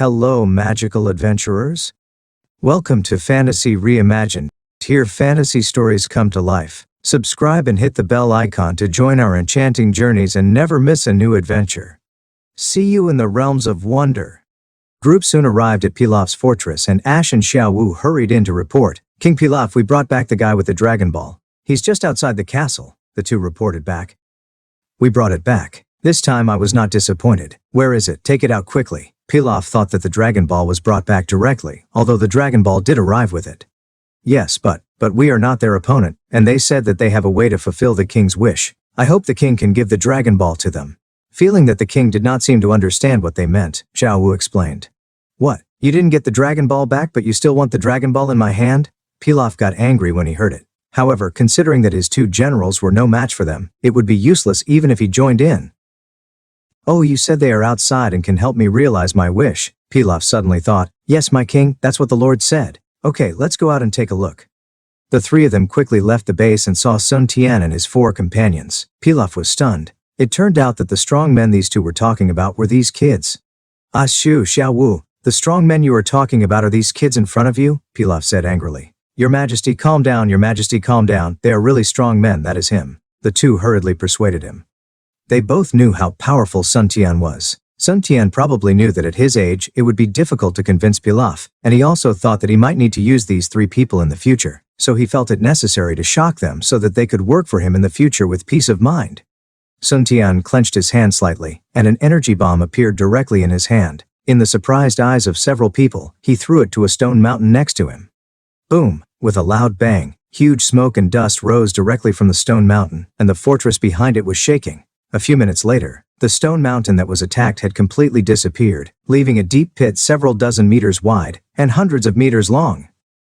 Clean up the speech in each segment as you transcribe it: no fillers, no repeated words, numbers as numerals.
Hello, magical adventurers. Welcome to Fantasy Reimagined. Here fantasy stories come to life. Subscribe and hit the bell icon to join our enchanting journeys and never miss a new adventure. See you in the realms of wonder. Group soon arrived at Pilaf's fortress and Ash and Xiaowu hurried in to report. King Pilaf, we brought back the guy with the Dragon Ball. He's just outside the castle, the two reported back. We brought it back. This time I was not disappointed. Where is it? Take it out quickly. Pilaf thought that the Dragon Ball was brought back directly, although the Dragon Ball did arrive with it. Yes, but we are not their opponent, and they said that they have a way to fulfill the king's wish. I hope the king can give the Dragon Ball to them. Feeling that the king did not seem to understand what they meant, Xiaowu explained. What? You didn't get the Dragon Ball back but you still want the Dragon Ball in my hand? Pilaf got angry when he heard it. However, considering that his two generals were no match for them, it would be useless even if he joined in. Oh, you said they are outside and can help me realize my wish, Pilaf suddenly thought. Yes, my king, that's what the Lord said. Okay, let's go out and take a look. The three of them quickly left the base and saw Sun Tian and his four companions. Pilaf was stunned. It turned out that the strong men these two were talking about were these kids. Ah, Xiaowu, the strong men you are talking about are these kids in front of you? Pilaf said angrily. Your Majesty, calm down, Your Majesty, calm down. They are really strong men, that is him. The two hurriedly persuaded him. They both knew how powerful Sun Tian was. Sun Tian probably knew that at his age it would be difficult to convince Pilaf, and he also thought that he might need to use these three people in the future, so he felt it necessary to shock them so that they could work for him in the future with peace of mind. Sun Tian clenched his hand slightly, and an energy bomb appeared directly in his hand. In the surprised eyes of several people, he threw it to a stone mountain next to him. Boom! With a loud bang, huge smoke and dust rose directly from the stone mountain, and the fortress behind it was shaking. A few minutes later, the stone mountain that was attacked had completely disappeared, leaving a deep pit several dozen meters wide and hundreds of meters long.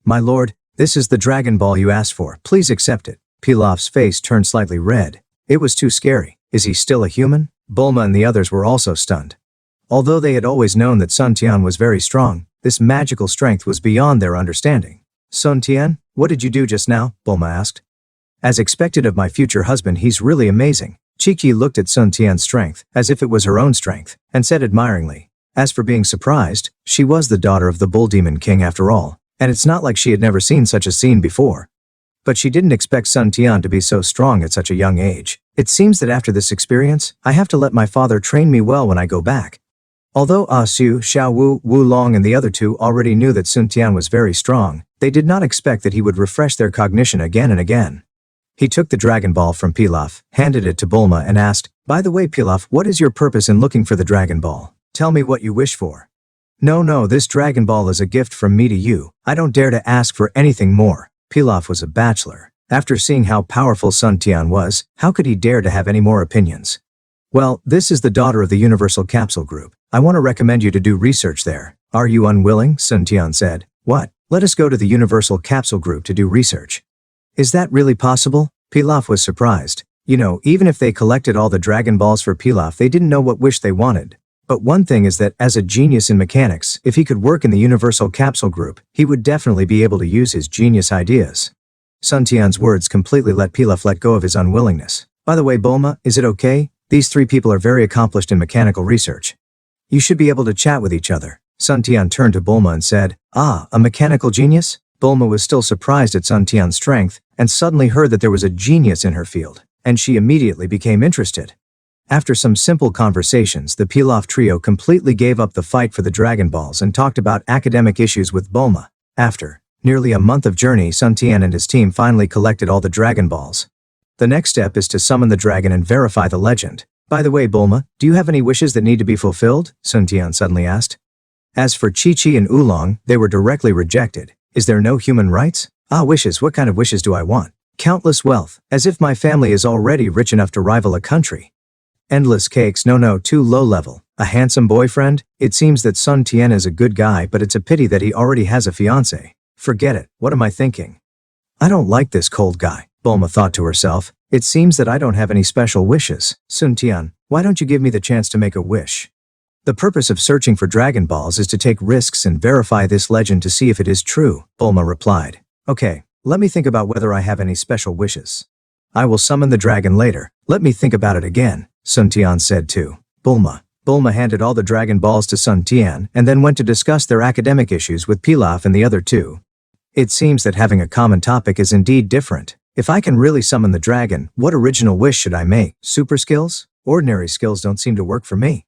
My lord, this is the Dragon Ball you asked for. Please accept it. Pilaf's face turned slightly red. It was too scary. Is he still a human? Bulma and the others were also stunned. Although they had always known that Sun Tian was very strong, this magical strength was beyond their understanding. Sun Tian, what did you do just now? Bulma asked. As expected of my future husband, he's really amazing. Chi-Chi looked at Sun Tian's strength, as if it was her own strength, and said admiringly. As for being surprised, she was the daughter of the Bull Demon King after all, and it's not like she had never seen such a scene before. But she didn't expect Sun Tian to be so strong at such a young age. It seems that after this experience, I have to let my father train me well when I go back. Although Su, Xiaowu, Wu Long and the other two already knew that Sun Tian was very strong, they did not expect that he would refresh their cognition again and again. He took the Dragon Ball from Pilaf, handed it to Bulma and asked, by the way Pilaf, what is your purpose in looking for the Dragon Ball? Tell me what you wish for. No, this Dragon Ball is a gift from me to you. I don't dare to ask for anything more. Pilaf was a bachelor. After seeing how powerful Sun Tian was, how could he dare to have any more opinions? Well, this is the daughter of the Universal Capsule Group. I want to recommend you to do research there. Are you unwilling? Sun Tian said. What? Let us go to the Universal Capsule Group to do research. Is that really possible? Pilaf was surprised. You know, even if they collected all the Dragon Balls for Pilaf, they didn't know what wish they wanted. But one thing is that, as a genius in mechanics, if he could work in the Universal Capsule Group, he would definitely be able to use his genius ideas. Sun Tian's words completely let Pilaf let go of his unwillingness. By the way, Bulma, is it okay? These three people are very accomplished in mechanical research. You should be able to chat with each other. Sun Tian turned to Bulma and said, Ah, a mechanical genius? Bulma was still surprised at Sun Tian's strength, and suddenly heard that there was a genius in her field, and she immediately became interested. After some simple conversations, the Pilaf trio completely gave up the fight for the Dragon Balls and talked about academic issues with Bulma. After nearly a month of journey, Sun Tian and his team finally collected all the Dragon Balls. The next step is to summon the dragon and verify the legend. By the way, Bulma, do you have any wishes that need to be fulfilled? Sun Tian suddenly asked. As for Chi-Chi and Oolong, they were directly rejected. Is there no human rights? Ah, wishes, what kind of wishes do I want? Countless wealth, as if my family is already rich enough to rival a country. Endless cakes, no, too low level. A handsome boyfriend? It seems that Sun Tian is a good guy, but it's a pity that he already has a fiancé. Forget it, what am I thinking? I don't like this cold guy, Bulma thought to herself. It seems that I don't have any special wishes. Sun Tian, why don't you give me the chance to make a wish? The purpose of searching for Dragon Balls is to take risks and verify this legend to see if it is true, Bulma replied. Okay, let me think about whether I have any special wishes. I will summon the dragon later. Let me think about it again, Sun Tian said to Bulma. Bulma handed all the Dragon Balls to Sun Tian and then went to discuss their academic issues with Pilaf and the other two. It seems that having a common topic is indeed different. If I can really summon the dragon, what original wish should I make? Super skills? Ordinary skills don't seem to work for me.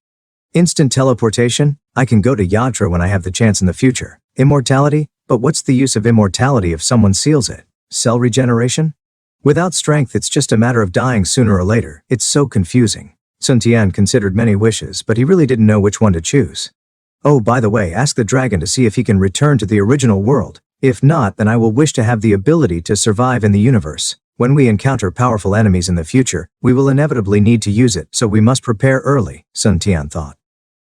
Instant teleportation? I can go to Yatra when I have the chance in the future. Immortality? But what's the use of immortality if someone seals it? Cell regeneration? Without strength, it's just a matter of dying sooner or later. It's so confusing. Sun Tian considered many wishes, but he really didn't know which one to choose. Oh, by the way, ask the dragon to see if he can return to the original world. If not, then I will wish to have the ability to survive in the universe. When we encounter powerful enemies in the future, we will inevitably need to use it, so we must prepare early, Sun Tian thought.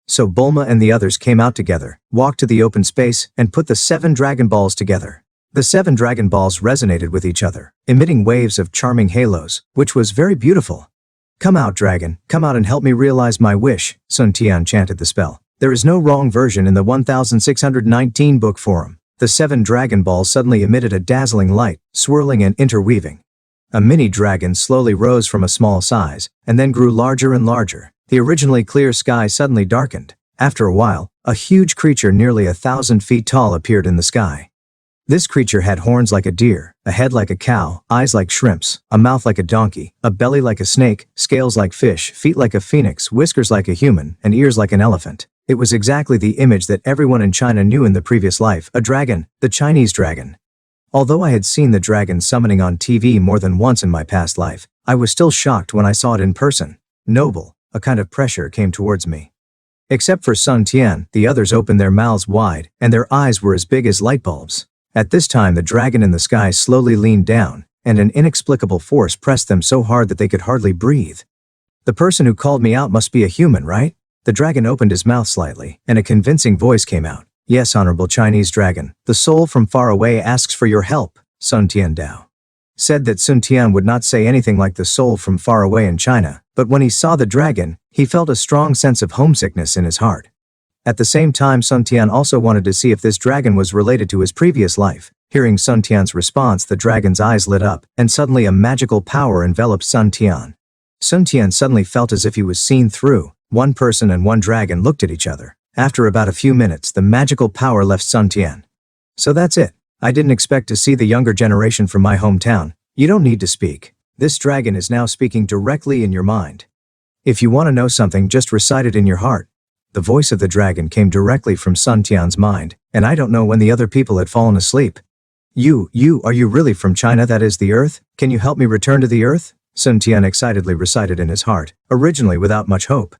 So Bulma and the others came out together, walked to the open space, and put the 7 Dragon Balls together. The 7 Dragon Balls resonated with each other, emitting waves of charming halos, which was very beautiful. Come out, dragon, come out and help me realize my wish, Sun Tian chanted the spell. There is no wrong version in the 1619 book forum. The 7 Dragon Balls suddenly emitted a dazzling light, swirling and interweaving. A mini dragon slowly rose from a small size, and then grew larger and larger. The originally clear sky suddenly darkened. After a while, a huge creature nearly 1,000 feet tall appeared in the sky. This creature had horns like a deer, a head like a cow, eyes like shrimps, a mouth like a donkey, a belly like a snake, scales like fish, feet like a phoenix, whiskers like a human, and ears like an elephant. It was exactly the image that everyone in China knew in the previous life, a dragon, the Chinese dragon. Although I had seen the dragon summoning on TV more than once in my past life, I was still shocked when I saw it in person. Noble, a kind of pressure came towards me. Except for Sun Tian, the others opened their mouths wide, and their eyes were as big as light bulbs. At this time, the dragon in the sky slowly leaned down, and an inexplicable force pressed them so hard that they could hardly breathe. The person who called me out must be a human, right? The dragon opened his mouth slightly, and a convincing voice came out. Yes, honorable Chinese dragon, the soul from far away asks for your help, Sun Tian Dao. Said that Sun Tian would not say anything like the soul from far away in China, but when he saw the dragon, he felt a strong sense of homesickness in his heart. At the same time, Sun Tian also wanted to see if this dragon was related to his previous life. Hearing Sun Tian's response, the dragon's eyes lit up, and suddenly a magical power enveloped Sun Tian. Sun Tian suddenly felt as if he was seen through. One person and one dragon looked at each other. After about a few minutes, the magical power left Sun Tian. So that's it. I didn't expect to see the younger generation from my hometown. You don't need to speak. This dragon is now speaking directly in your mind. If you want to know something, just recite it in your heart. The voice of the dragon came directly from Sun Tian's mind, and I don't know when the other people had fallen asleep. Are you really from China, that is the Earth? Can you help me return to the Earth? Sun Tian excitedly recited in his heart, originally without much hope.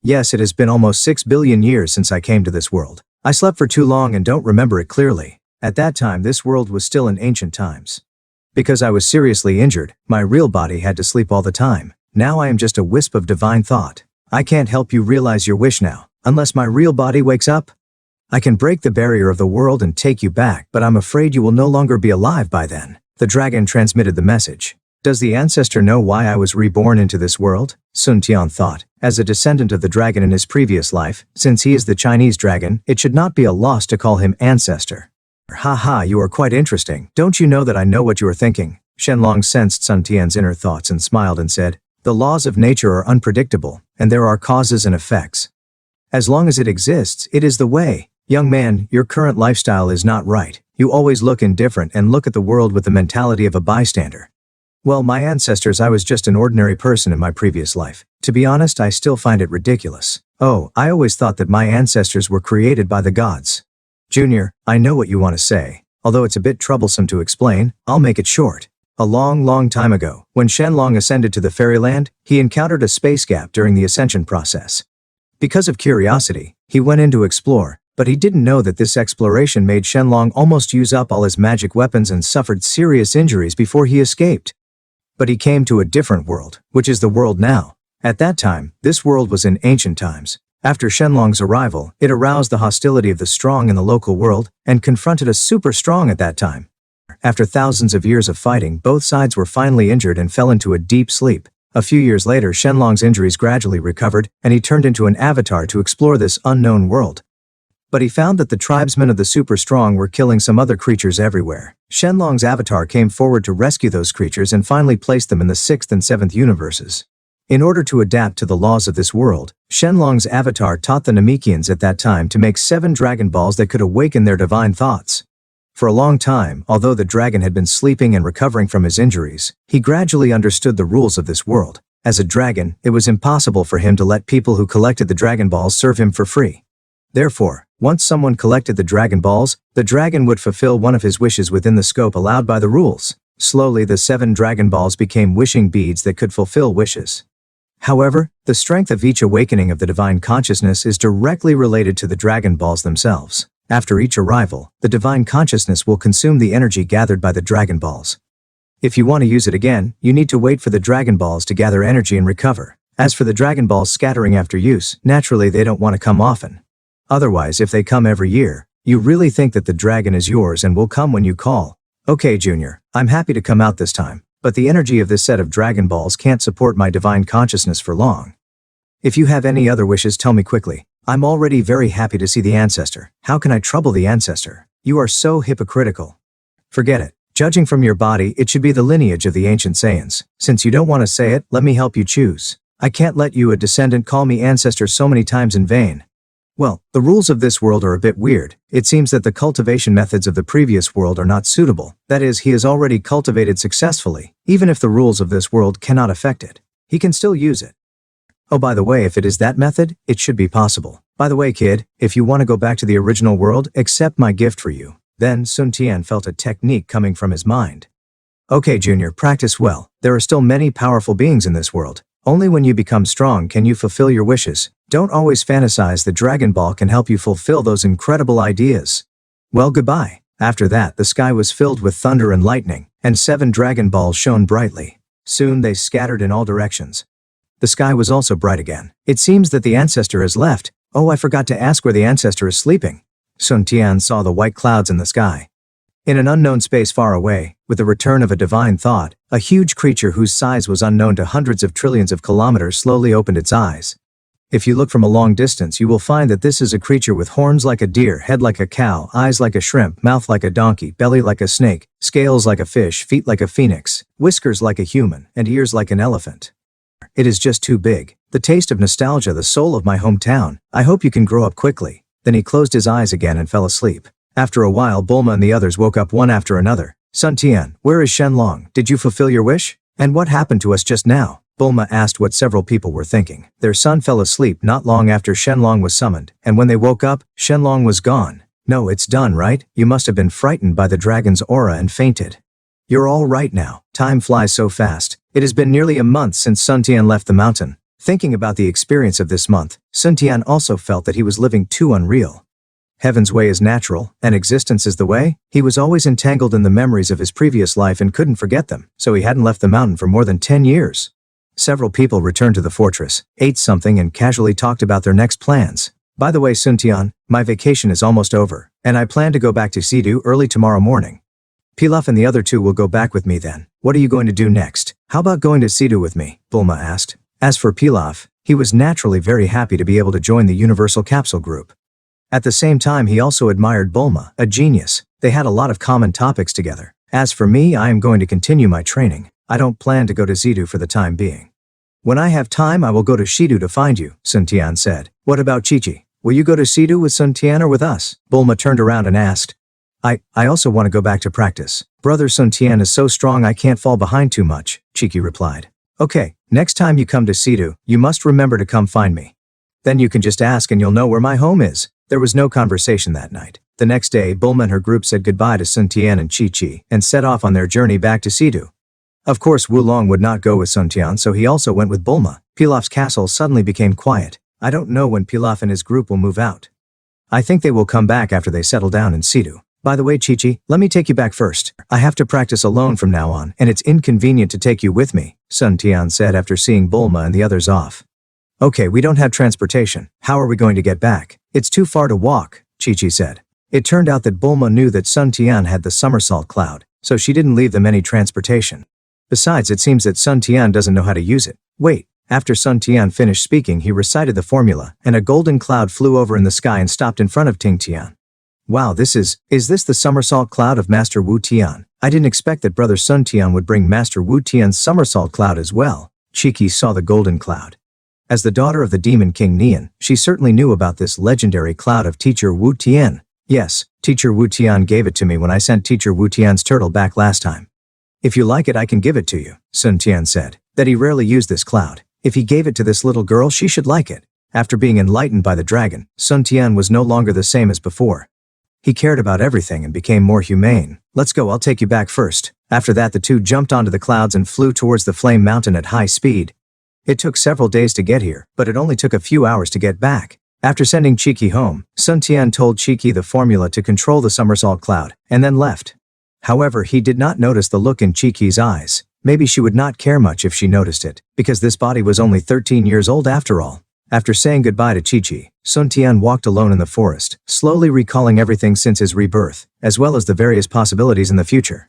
Yes, it has been almost 6 billion years since I came to this world. I slept for too long and don't remember it clearly. At that time, this world was still in ancient times. Because I was seriously injured, my real body had to sleep all the time. Now I am just a wisp of divine thought. I can't help you realize your wish now, unless my real body wakes up. I can break the barrier of the world and take you back, but I'm afraid you will no longer be alive by then. The dragon transmitted the message. Does the ancestor know why I was reborn into this world? Sun Tian thought. As a descendant of the dragon in his previous life, since he is the Chinese dragon, it should not be a loss to call him ancestor. Haha, you are quite interesting. Don't you know that I know what you are thinking? Shenron sensed Sun Tian's inner thoughts and smiled and said, the laws of nature are unpredictable, and there are causes and effects. As long as it exists, it is the way. Young man, your current lifestyle is not right. You always look indifferent and look at the world with the mentality of a bystander. Well, my ancestors, I was just an ordinary person in my previous life. To be honest, I still find it ridiculous. Oh, I always thought that my ancestors were created by the gods. Junior, I know what you want to say. Although it's a bit troublesome to explain, I'll make it short. A long time ago, when Shenron ascended to the fairyland, he encountered a space gap during the ascension process. Because of curiosity, he went in to explore, but he didn't know that this exploration made Shenron almost use up all his magic weapons and suffered serious injuries before he escaped. But he came to a different world, which is the world now. At that time, this world was in ancient times. After Shenlong's arrival, it aroused the hostility of the strong in the local world, and confronted a super strong at that time. After thousands of years of fighting, both sides were finally injured and fell into a deep sleep. A few years later, Shenlong's injuries gradually recovered, and he turned into an avatar to explore this unknown world. But he found that the tribesmen of the super strong were killing some other creatures everywhere. Shenlong's avatar came forward to rescue those creatures and finally placed them in the 6th and 7th universes. In order to adapt to the laws of this world, Shenlong's avatar taught the Namekians at that time to make 7 Dragon Balls that could awaken their divine thoughts. For a long time, although the dragon had been sleeping and recovering from his injuries, he gradually understood the rules of this world. As a dragon, it was impossible for him to let people who collected the Dragon Balls serve him for free. Therefore, once someone collected the Dragon Balls, the dragon would fulfill one of his wishes within the scope allowed by the rules. Slowly, the 7 Dragon Balls became wishing beads that could fulfill wishes. However, the strength of each awakening of the divine consciousness is directly related to the Dragon Balls themselves. After each arrival, the divine consciousness will consume the energy gathered by the Dragon Balls. If you want to use it again, you need to wait for the Dragon Balls to gather energy and recover. As for the Dragon Balls scattering after use, naturally they don't want to come often. Otherwise, if they come every year, you really think that the dragon is yours and will come when you call. Okay, Junior, I'm happy to come out this time, but the energy of this set of Dragon Balls can't support my divine consciousness for long. If you have any other wishes, tell me quickly. I'm already very happy to see the ancestor. How can I trouble the ancestor? You are so hypocritical. Forget it. Judging from your body, it should be the lineage of the ancient Saiyans. Since you don't want to say it, let me help you choose. I can't let you, a descendant, call me ancestor so many times in vain. Well, the rules of this world are a bit weird. It seems that the cultivation methods of the previous world are not suitable. That is, he has already cultivated successfully. Even if the rules of this world cannot affect it, he can still use it. Oh, by the way, if it is that method, it should be possible. By the way, kid, if you want to go back to the original world, accept my gift for you. Then Sun Tian felt a technique coming from his mind. Okay, Junior, practice well. There are still many powerful beings in this world. Only when you become strong can you fulfill your wishes. Don't always fantasize. The Dragon Ball can help you fulfill those incredible ideas. Well, goodbye. After that, the sky was filled with thunder and lightning, and 7 Dragon Balls shone brightly. Soon they scattered in all directions. The sky was also bright again. It seems that the ancestor has left. Oh, I forgot to ask where the ancestor is sleeping. Sun Tian saw the white clouds in the sky. In an unknown space far away, with the return of a divine thought, a huge creature whose size was unknown to hundreds of trillions of kilometers slowly opened its eyes. If you look from a long distance, you will find that this is a creature with horns like a deer, head like a cow, eyes like a shrimp, mouth like a donkey, belly like a snake, scales like a fish, feet like a phoenix, whiskers like a human, and ears like an elephant. It is just too big. The taste of nostalgia, the soul of my hometown. I hope you can grow up quickly. Then he closed his eyes again and fell asleep. After a while, Bulma and the others woke up one after another. Sun Tian, where is Shenlong? Did you fulfill your wish? And what happened to us just now? Bulma asked what several people were thinking. Their son fell asleep not long after Shenlong was summoned, and when they woke up, Shenlong was gone. No, it's done, right? You must have been frightened by the dragon's aura and fainted. You're all right now. Time flies so fast. It has been nearly a month since Sun Tian left the mountain. Thinking about the experience of this month, Sun Tian also felt that he was living too unreal. Heaven's way is natural, and existence is the way. He was always entangled in the memories of his previous life and couldn't forget them, so he hadn't left the mountain for more than 10 years. Several people returned to the fortress, ate something and casually talked about their next plans. By the way, Sun Tian, my vacation is almost over, and I plan to go back to Sidu early tomorrow morning. Pilaf and the other 2 will go back with me then. What are you going to do next? How about going to Sidu with me? Bulma asked. As for Pilaf, he was naturally very happy to be able to join the Universal Capsule Group. At the same time, he also admired Bulma, a genius. They had a lot of common topics together. As for me, I am going to continue my training. I don't plan to go to Sidu for the time being. When I have time, I will go to Shidu to find you, Sun Tian said. What about Chi-Chi? Will you go to Sidu with Sun Tian or with us? Bulma turned around and asked. I also want to go back to practice. Brother Sun Tian is so strong I can't fall behind too much, Chi-Chi replied. Okay, next time you come to Sidu, you must remember to come find me. Then you can just ask and you'll know where my home is. There was no conversation that night. The next day, Bulma and her group said goodbye to Sun Tian and Chi-Chi and set off on their journey back to Sidu. Of course, Wulong would not go with Sun Tian, so he also went with Bulma. Pilaf's castle suddenly became quiet. I don't know when Pilaf and his group will move out. I think they will come back after they settle down in Sidu. By the way, Chi-Chi, let me take you back first. I have to practice alone from now on, and it's inconvenient to take you with me, Sun Tian said after seeing Bulma and the others off. Okay, we don't have transportation. How are we going to get back? It's too far to walk, Chi-Chi said. It turned out that Bulma knew that Sun Tian had the somersault cloud, so she didn't leave them any transportation. Besides, it seems that Sun Tian doesn't know how to use it. Wait, after Sun Tian finished speaking, he recited the formula, and a golden cloud flew over in the sky and stopped in front of Ting Tian. Wow, is this the somersault cloud of Master Wu Tian? I didn't expect that Brother Sun Tian would bring Master Wu Tian's somersault cloud as well. Chiki saw the golden cloud. As the daughter of the Demon King Nian, she certainly knew about this legendary cloud of Teacher Wu Tian. Yes, Teacher Wu Tian gave it to me when I sent Teacher Wu Tian's turtle back last time. If you like it, I can give it to you, Sun Tian said. That he rarely used this cloud. If he gave it to this little girl, she should like it. After being enlightened by the dragon, Sun Tian was no longer the same as before. He cared about everything and became more humane. Let's go, I'll take you back first. After that, the two jumped onto the clouds and flew towards the flame mountain at high speed. It took several days to get here, but it only took a few hours to get back. After sending Chiki home, Sun Tian told Chiki the formula to control the somersault cloud, and then left. However, he did not notice the look in Chiki's eyes. Maybe she would not care much if she noticed it, because this body was only 13 years old after all. After saying goodbye to Chichi, Sun Tian walked alone in the forest, slowly recalling everything since his rebirth, as well as the various possibilities in the future.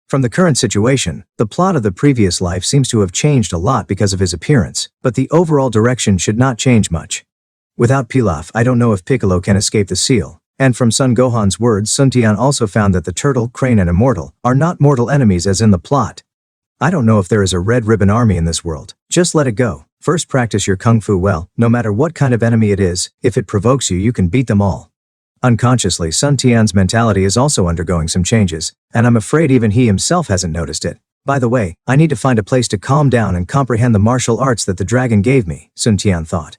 From the current situation, the plot of the previous life seems to have changed a lot because of his appearance, but the overall direction should not change much. Without Pilaf, I don't know if Piccolo can escape the seal. And from Sun Gohan's words, Sun Tian also found that the turtle, crane and immortal are not mortal enemies as in the plot. I don't know if there is a red ribbon army in this world. Just let it go. First practice your kung fu well, no matter what kind of enemy it is. If it provokes you, you can beat them all. Unconsciously, Sun Tian's mentality is also undergoing some changes, and I'm afraid even he himself hasn't noticed it. By the way, I need to find a place to calm down and comprehend the martial arts that the dragon gave me, Sun Tian thought.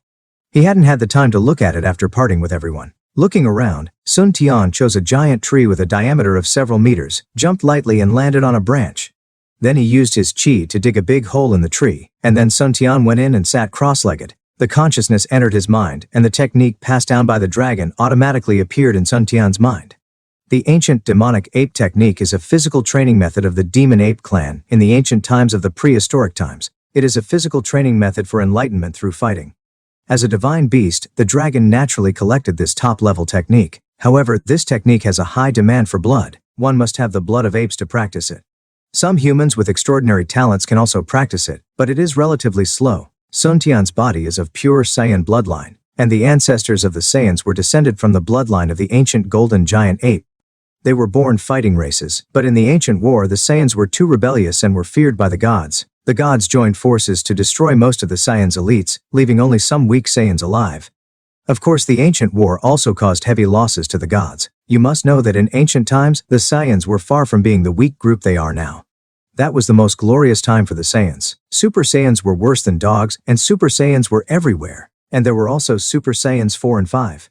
He hadn't had the time to look at it after parting with everyone. Looking around, Sun Tian chose a giant tree with a diameter of several meters, jumped lightly and landed on a branch. Then he used his chi to dig a big hole in the tree, and then Sun Tian went in and sat cross-legged. The consciousness entered his mind, and the technique passed down by the dragon automatically appeared in Sun Tian's mind. The ancient demonic ape technique is a physical training method of the demon ape clan in the ancient times of the prehistoric times. It is a physical training method for enlightenment through fighting. As a divine beast, the dragon naturally collected this top-level technique. However, this technique has a high demand for blood. One must have the blood of apes to practice it. Some humans with extraordinary talents can also practice it, but it is relatively slow. Sun Tian's body is of pure Saiyan bloodline, and the ancestors of the Saiyans were descended from the bloodline of the ancient golden giant ape. They were born fighting races, but in the ancient war the Saiyans were too rebellious and were feared by the gods. The gods joined forces to destroy most of the Saiyans' elites, leaving only some weak Saiyans alive. Of course, the ancient war also caused heavy losses to the gods. You must know that in ancient times, the Saiyans were far from being the weak group they are now. That was the most glorious time for the Saiyans. Super Saiyans were worse than dogs, and Super Saiyans were everywhere. And there were also Super Saiyans 4 and 5.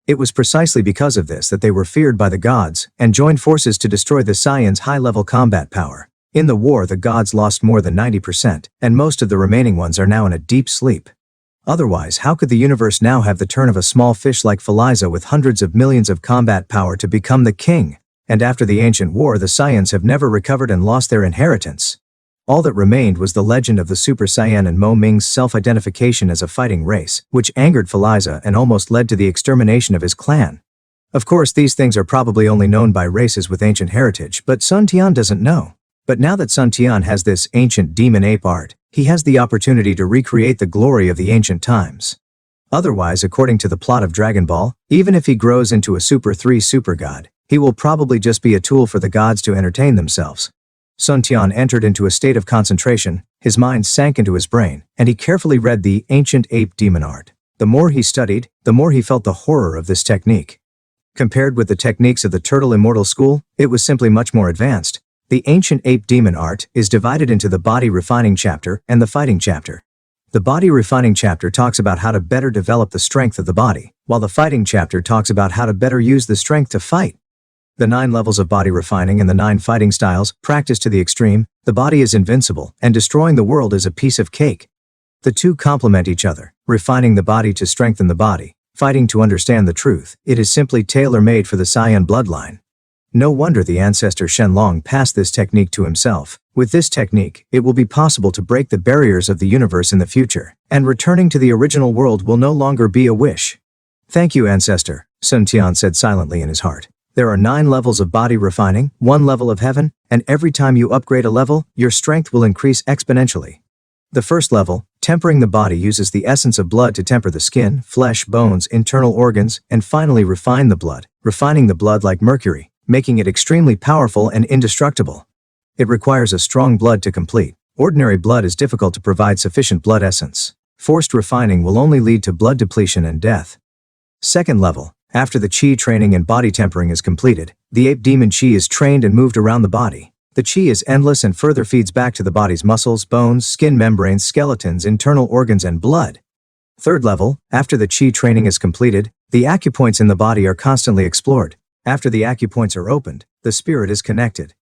It was precisely because of this that they were feared by the gods, and joined forces to destroy the Saiyans' high-level combat power. In the war, the gods lost more than 90%, and most of the remaining ones are now in a deep sleep. Otherwise, how could the universe now have the turn of a small fish like Feliza with hundreds of millions of combat power to become the king? And after the ancient war, the Saiyans have never recovered and lost their inheritance. All that remained was the legend of the Super Saiyan and Mo Ming's self-identification as a fighting race, which angered Feliza and almost led to the extermination of his clan. Of course, these things are probably only known by races with ancient heritage, but Sun Tian doesn't know. But now that Sun Tian has this ancient demon ape art, he has the opportunity to recreate the glory of the ancient times. Otherwise, according to the plot of Dragon Ball, even if he grows into a Super 3 super god, he will probably just be a tool for the gods to entertain themselves. Sun Tian entered into a state of concentration, his mind sank into his brain, and he carefully read the ancient ape demon art. The more he studied, the more he felt the horror of this technique. Compared with the techniques of the Turtle Immortal School, it was simply much more advanced. The ancient ape demon art is divided into the body refining chapter and the fighting chapter. The body refining chapter talks about how to better develop the strength of the body, while the fighting chapter talks about how to better use the strength to fight. The 9 levels of body refining and the 9 fighting styles, practiced to the extreme, the body is invincible, and destroying the world is a piece of cake. The two complement each other, refining the body to strengthen the body, fighting to understand the truth. It is simply tailor-made for the Saiyan bloodline. No wonder the ancestor Shenlong passed this technique to himself. With this technique, it will be possible to break the barriers of the universe in the future, and returning to the original world will no longer be a wish. Thank you, ancestor, Sun Tian said silently in his heart. There are 9 levels of body refining, 1 level of heaven, and every time you upgrade a level, your strength will increase exponentially. The first level, tempering the body, uses the essence of blood to temper the skin, flesh, bones, internal organs, and finally refine the blood, refining the blood like mercury, making it extremely powerful and indestructible. It requires a strong blood to complete, Ordinary blood is difficult to provide sufficient blood essence. Forced refining will only lead to blood depletion and death. Second level. After the chi training and body tempering is completed, the ape demon chi is trained and moved around the body. The chi is endless and further feeds back to the body's muscles, bones, skin membranes, skeletons, internal organs, and blood. Third level. After the chi training is completed, the acupoints in the body are constantly explored. After the acupoints are opened, the spirit is connected.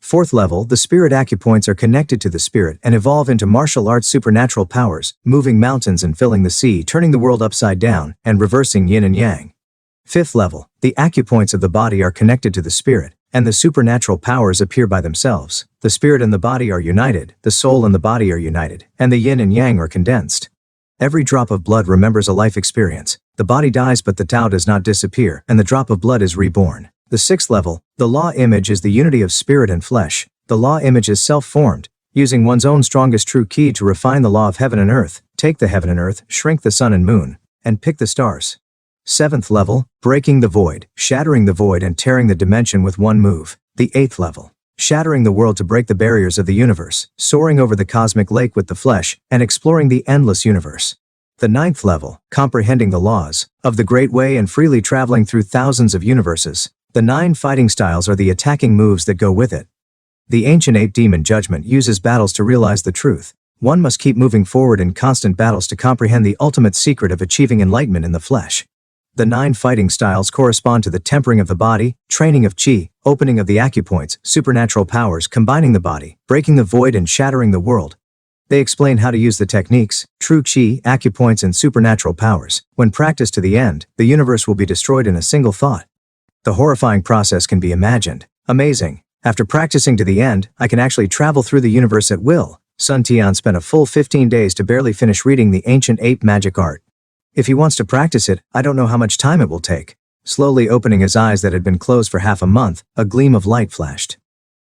Fourth level. The spirit acupoints are connected to the spirit and evolve into martial arts supernatural powers, moving mountains and filling the sea, turning the world upside down, and reversing yin and yang. Fifth level. The acupoints of the body are connected to the spirit, and the supernatural powers appear by themselves. The spirit and the body are united, the soul and the body are united, and the yin and yang are condensed. Every drop of blood remembers a life experience. The body dies but the Tao does not disappear, and the drop of blood is reborn. The sixth level. The law image is the unity of spirit and flesh. The law image is self-formed, using one's own strongest true ki to refine the law of heaven and earth, take the heaven and earth, shrink the sun and moon, and pick the stars. Seventh level. Breaking the void, shattering the void and tearing the dimension with one move. The eighth level. Shattering the world to break the barriers of the universe, soaring over the cosmic lake with the flesh, and exploring the endless universe. The ninth level. Comprehending the laws of the Great Way and freely traveling through thousands of universes. The 9 fighting styles are the attacking moves that go with it. The ancient ape demon judgment uses battles to realize the truth. One must keep moving forward in constant battles to comprehend the ultimate secret of achieving enlightenment in the flesh. The 9 fighting styles correspond to the tempering of the body, training of chi, opening of the acupoints, supernatural powers, combining the body, breaking the void and shattering the world. They explain how to use the techniques, true chi, acupoints and supernatural powers. When practiced to the end, the universe will be destroyed in a single thought. The horrifying process can be imagined. Amazing. After practicing to the end, I can actually travel through the universe at will. Sun Tian spent a full 15 days to barely finish reading the ancient ape magic art. If he wants to practice it, I don't know how much time it will take. Slowly opening his eyes that had been closed for half a month, a gleam of light flashed.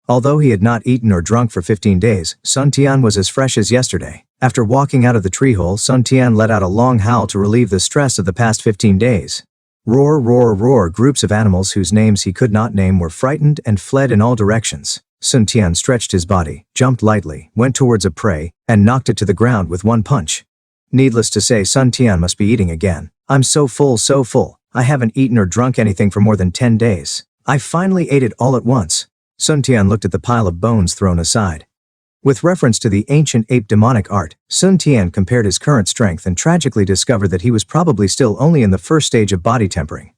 Although he had not eaten or drunk for 15 days, Sun Tian was as fresh as yesterday. After walking out of the tree hole, Sun Tian let out a long howl to relieve the stress of the past 15 days. Roar, roar, roar. Groups of animals whose names he could not name were frightened and fled in all directions. Sun Tian stretched his body, jumped lightly, went towards a prey, and knocked it to the ground with one punch. Needless to say, Sun Tian must be eating again. I'm so full, so full. I haven't eaten or drunk anything for more than 10 days. I finally ate it all at once. Sun Tian looked at the pile of bones thrown aside. With reference to the ancient ape demonic art, Sun Tian compared his current strength and tragically discovered that he was probably still only in the first stage of body tempering.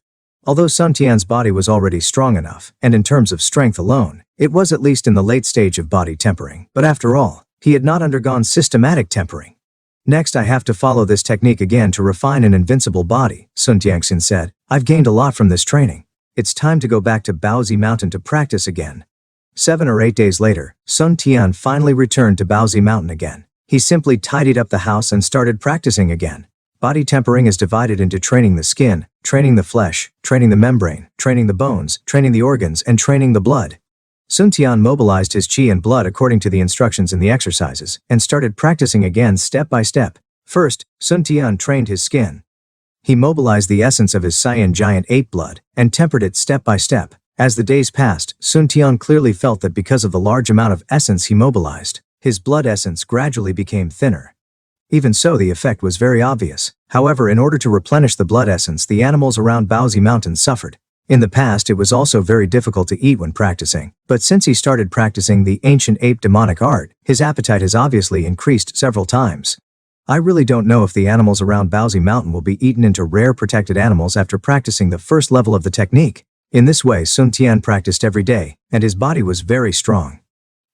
Although Sun Tian's body was already strong enough, and in terms of strength alone, it was at least in the late stage of body tempering. But after all, he had not undergone systematic tempering. Next I have to follow this technique again to refine an invincible body, Sun Tianxin said. I've gained a lot from this training. It's time to go back to BallZ Mountain to practice again. 7 or 8 days later, Sun Tian finally returned to BallZ Mountain again. He simply tidied up the house and started practicing again. Body tempering is divided into training the skin, training the flesh, training the membrane, training the bones, training the organs, and training the blood. Sun Tian mobilized his chi and blood according to the instructions in the exercises, and started practicing again step by step. First, Sun Tian trained his skin. He mobilized the essence of his Saiyan giant ape blood, and tempered it step by step. As the days passed, Sun Tian clearly felt that because of the large amount of essence he mobilized, his blood essence gradually became thinner. Even so, the effect was very obvious. However, in order to replenish the blood essence, the animals around BallZ Mountain suffered. In the past, it was also very difficult to eat when practicing, but since he started practicing the ancient ape demonic art, his appetite has obviously increased several times. I really don't know if the animals around BallZ Mountain will be eaten into rare protected animals after practicing the first level of the technique. In this way, Sun Tian practiced every day, and his body was very strong.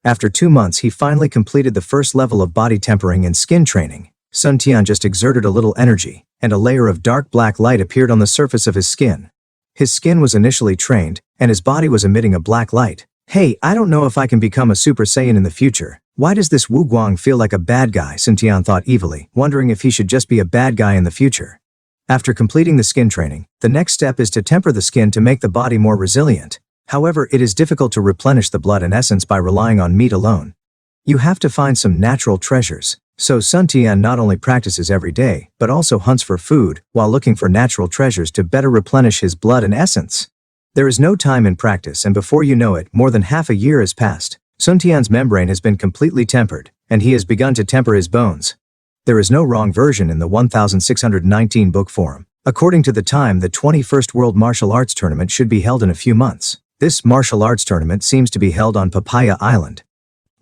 After 2 months, he finally completed the first level of body tempering and skin training. Sun Tian just exerted a little energy, and a layer of dark black light appeared on the surface of his skin. His skin was initially trained, and his body was emitting a black light. Hey, I don't know if I can become a Super Saiyan in the future. Why does this Wu Guang feel like a bad guy? Sun Tian thought evilly, wondering if he should just be a bad guy in the future. After completing the skin training, the next step is to temper the skin to make the body more resilient. However, it is difficult to replenish the blood and essence by relying on meat alone. You have to find some natural treasures. So Sun Tian not only practices every day, but also hunts for food, while looking for natural treasures to better replenish his blood and essence. There is no time in practice, and before you know it, more than half a year has passed. Sun Tian's membrane has been completely tempered, and he has begun to temper his bones. There is no wrong version in the 1619 book forum. According to the time, the 21st World Martial Arts Tournament should be held in a few months. This martial arts tournament seems to be held on Papaya Island.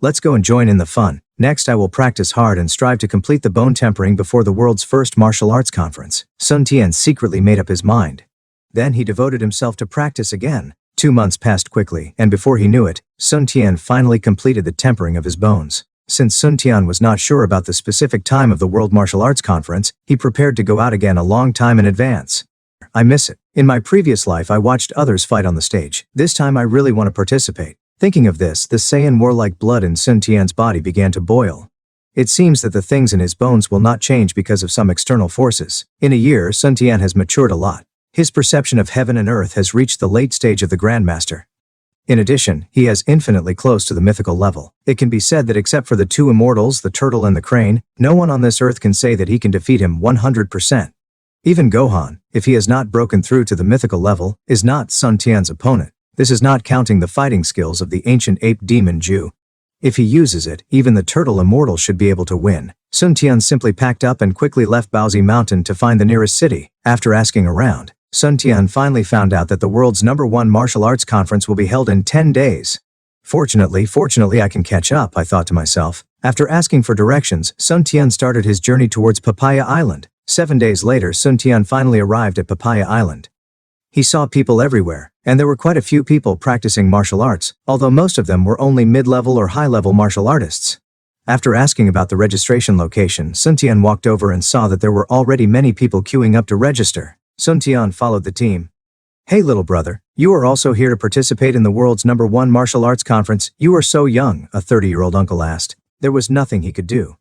Let's go and join in the fun. Next, I will practice hard and strive to complete the bone tempering before the world's first martial arts conference. Sun Tian secretly made up his mind. Then he devoted himself to practice again. 2 months passed quickly, and before he knew it, Sun Tian finally completed the tempering of his bones. Since Sun Tian was not sure about the specific time of the World Martial Arts Conference, he prepared to go out again a long time in advance. I miss it. In my previous life I watched others fight on the stage. This time I really want to participate. Thinking of this, the Saiyan warlike blood in Sun Tian's body began to boil. It seems that the things in his bones will not change because of some external forces. In a year, Sun Tian has matured a lot. His perception of heaven and earth has reached the late stage of the Grandmaster. In addition, he is infinitely close to the mythical level. It can be said that except for the two immortals, the turtle and the crane, no one on this earth can say that he can defeat him 100%. Even Gohan, if he has not broken through to the mythical level, is not Sun Tian's opponent. This is not counting the fighting skills of the ancient ape demon Jew. If he uses it, even the turtle immortal should be able to win. Sun Tian simply packed up and quickly left Baozi Mountain to find the nearest city. After asking around, Sun Tian finally found out that the world's #1 martial arts conference will be held in 10 days. Fortunately I can catch up, I thought to myself. After asking for directions, Sun Tian started his journey towards Papaya Island. 7 days later, Sun Tian finally arrived at Papaya Island. He saw people everywhere, and there were quite a few people practicing martial arts, although most of them were only mid-level or high-level martial artists. After asking about the registration location, Sun Tian walked over and saw that there were already many people queuing up to register. Sun Tian followed the team. Hey little brother, you are also here to participate in the world's #1 martial arts conference. You are so young, a 30-year-old uncle asked. There was nothing he could do.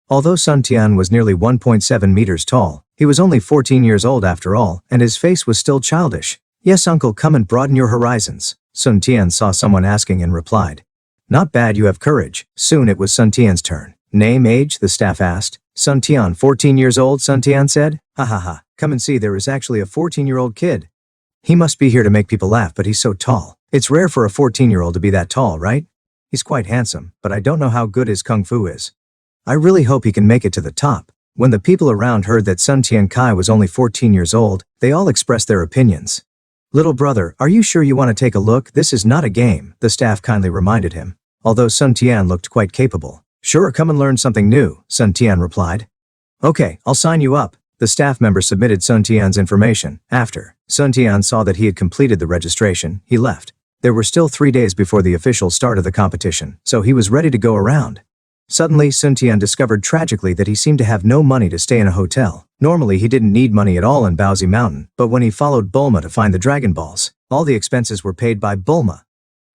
Although Sun Tian was nearly 1.7 meters tall, he was only 14 years old after all, and his face was still childish. Yes uncle, come and broaden your horizons. Sun Tian saw someone asking and replied. Not bad, you have courage. Soon it was Sun Tian's turn. Name, age, the staff asked. Sun Tian, 14 years old, Sun Tian said. Ha ha ha, come and see, there is actually a 14-year-old kid. He must be here to make people laugh, but he's so tall. It's rare for a 14-year-old to be that tall, right? He's quite handsome, but I don't know how good his kung fu is. I really hope he can make it to the top. When the people around heard that Sun Tian Kai was only 14 years old, they all expressed their opinions. Little brother, are you sure you want to take a look? This is not a game, the staff kindly reminded him. Although Sun Tian looked quite capable. Sure, come and learn something new, Sun Tian replied. Okay, I'll sign you up. The staff member submitted Sun Tian's information. After Sun Tian saw that he had completed the registration, he left. There were still 3 days before the official start of the competition, so he was ready to go around. Suddenly, Sun Tian discovered tragically that he seemed to have no money to stay in a hotel. Normally, he didn't need money at all in Baozi Mountain, but when he followed Bulma to find the DragonBallZ, all the expenses were paid by Bulma.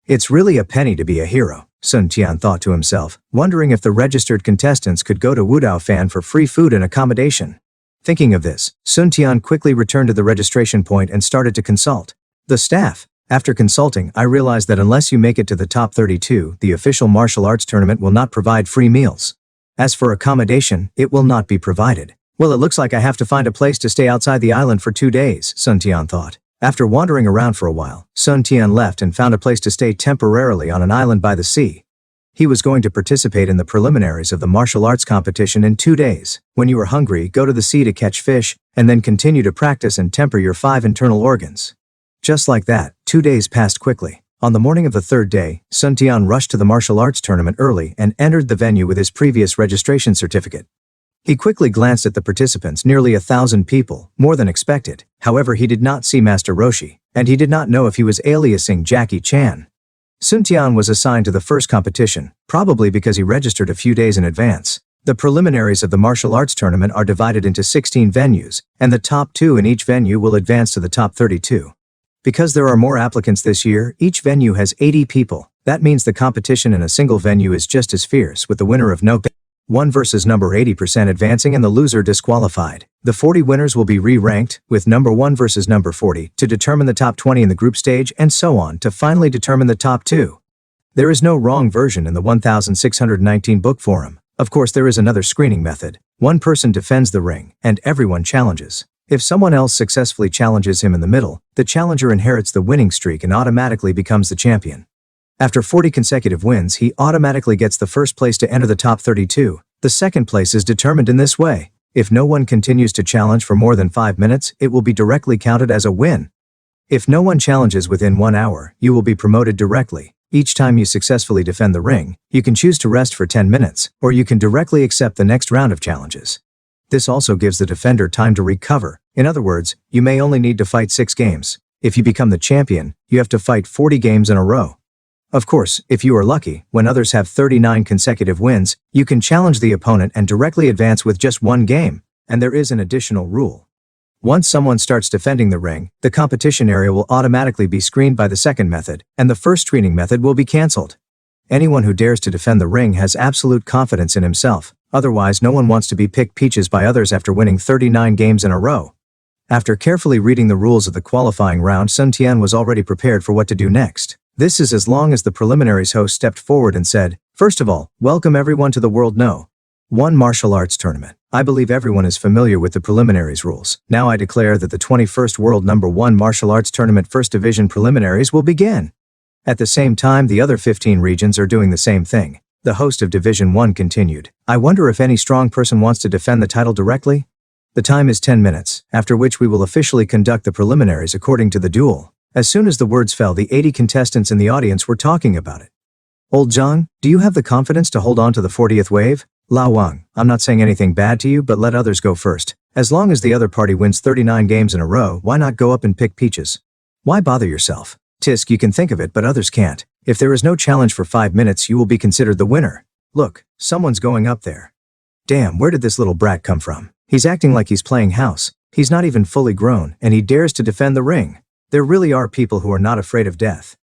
It's really a penny to be a hero, Sun Tian thought to himself, wondering if the registered contestants could go to Wudao Fan for free food and accommodation. Thinking of this, Sun Tian quickly returned to the registration point and started to consult the staff. After consulting, I realized that unless you make it to the top 32, the official martial arts tournament will not provide free meals. As for accommodation, it will not be provided. Well, it looks like I have to find a place to stay outside the island for 2 days, Sun Tian thought. After wandering around for a while, Sun Tian left and found a place to stay temporarily on an island by the sea. He was going to participate in the preliminaries of the martial arts competition in 2 days. When you are hungry, go to the sea to catch fish, and then continue to practice and temper your 5 internal organs. Just like that, 2 days passed quickly. On the morning of the 3rd day, Sun Tian rushed to the martial arts tournament early and entered the venue with his previous registration certificate. He quickly glanced at the participants, nearly 1,000 people, more than expected. However, he did not see Master Roshi, and he did not know if he was aliasing Jackie Chan. Sun Tian was assigned to the first competition, probably because he registered a few days in advance. The preliminaries of the martial arts tournament are divided into 16 venues, and the top 2 in each venue will advance to the top 32. Because there are more applicants this year, each venue has 80 people. That means the competition in a single venue is just as fierce, with the winner of no 1 versus number 80% advancing and the loser disqualified. The 40 winners will be re-ranked, with number 1 versus number 40, to determine the top 20 in the group stage, and so on to finally determine the top 2. There is no wrong version in the 1619 book forum. Of course, there is another screening method. One person defends the ring, and everyone challenges. If someone else successfully challenges him in the middle, the challenger inherits the winning streak and automatically becomes the champion. After 40 consecutive wins, he automatically gets the first place to enter the top 32. The second place is determined in this way. If no one continues to challenge for more than 5 minutes, it will be directly counted as a win. If no one challenges within 1 hour, you will be promoted directly. Each time you successfully defend the ring, you can choose to rest for 10 minutes, or you can directly accept the next round of challenges. This also gives the defender time to recover. In other words, you may only need to fight 6 games. If you become the champion, you have to fight 40 games in a row. Of course, if you are lucky, when others have 39 consecutive wins, you can challenge the opponent and directly advance with just 1 game. And there is an additional rule. Once someone starts defending the ring, the competition area will automatically be screened by the second method, and the first screening method will be cancelled. Anyone who dares to defend the ring has absolute confidence in himself, otherwise no one wants to be picked peaches by others after winning 39 games in a row. After carefully reading the rules of the qualifying round, Sun Tian was already prepared for what to do next. This is as long as the preliminaries host stepped forward and said, "First of all, welcome everyone to the World No. 1 Martial Arts Tournament. I believe everyone is familiar with the preliminaries rules. Now I declare that the 21st World No. 1 Martial Arts Tournament First Division preliminaries will begin." At the same time, the other 15 regions are doing the same thing. The host of Division 1 continued, "I wonder if any strong person wants to defend the title directly? The time is 10 minutes, after which we will officially conduct the preliminaries according to the duel." As soon as the words fell, the 80 contestants in the audience were talking about it. "Old Zhang, do you have the confidence to hold on to the 40th wave?" "Lao Wang, I'm not saying anything bad to you, but let others go first. As long as the other party wins 39 games in a row, why not go up and pick peaches? Why bother yourself? Tisk, you can think of it, but others can't. If there is no challenge for 5 minutes, you will be considered the winner. Look, someone's going up there. Damn, where did this little brat come from? He's acting like he's playing house. He's not even fully grown, and he dares to defend the ring. There really are people who are not afraid of death.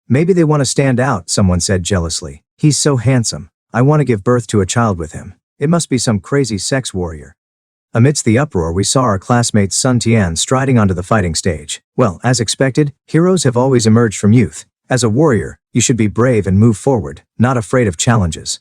Maybe they want to stand out," someone said jealously. "He's so handsome. I want to give birth to a child with him. It must be some crazy sex warrior." Amidst the uproar, we saw our classmate Sun Tian striding onto the fighting stage. Well, as expected, heroes have always emerged from youth. As a warrior, you should be brave and move forward, not afraid of challenges.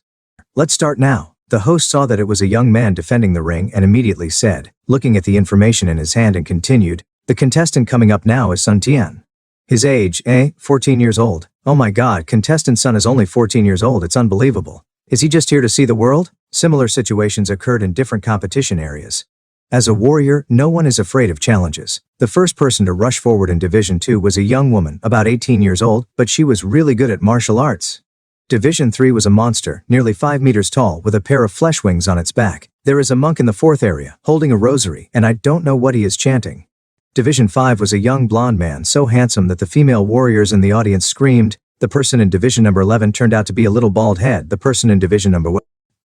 "Let's start now." The host saw that it was a young man defending the ring and immediately said, looking at the information in his hand, and continued, "The contestant coming up now is Sun Tian. His age, 14 years old. Oh my god, contestant Sun is only 14 years old, it's unbelievable. Is he just here to see the world?" Similar situations occurred in different competition areas. As a warrior, no one is afraid of challenges. The first person to rush forward in Division 2 was a young woman, about 18 years old, but she was really good at martial arts. Division 3 was a monster, nearly 5 meters tall, with a pair of flesh wings on its back. There is a monk in the 4th area, holding a rosary, and I don't know what he is chanting. Division 5 was a young blonde man so handsome that the female warriors in the audience screamed. The person in Division number 11 turned out to be a little bald head. The person in Division number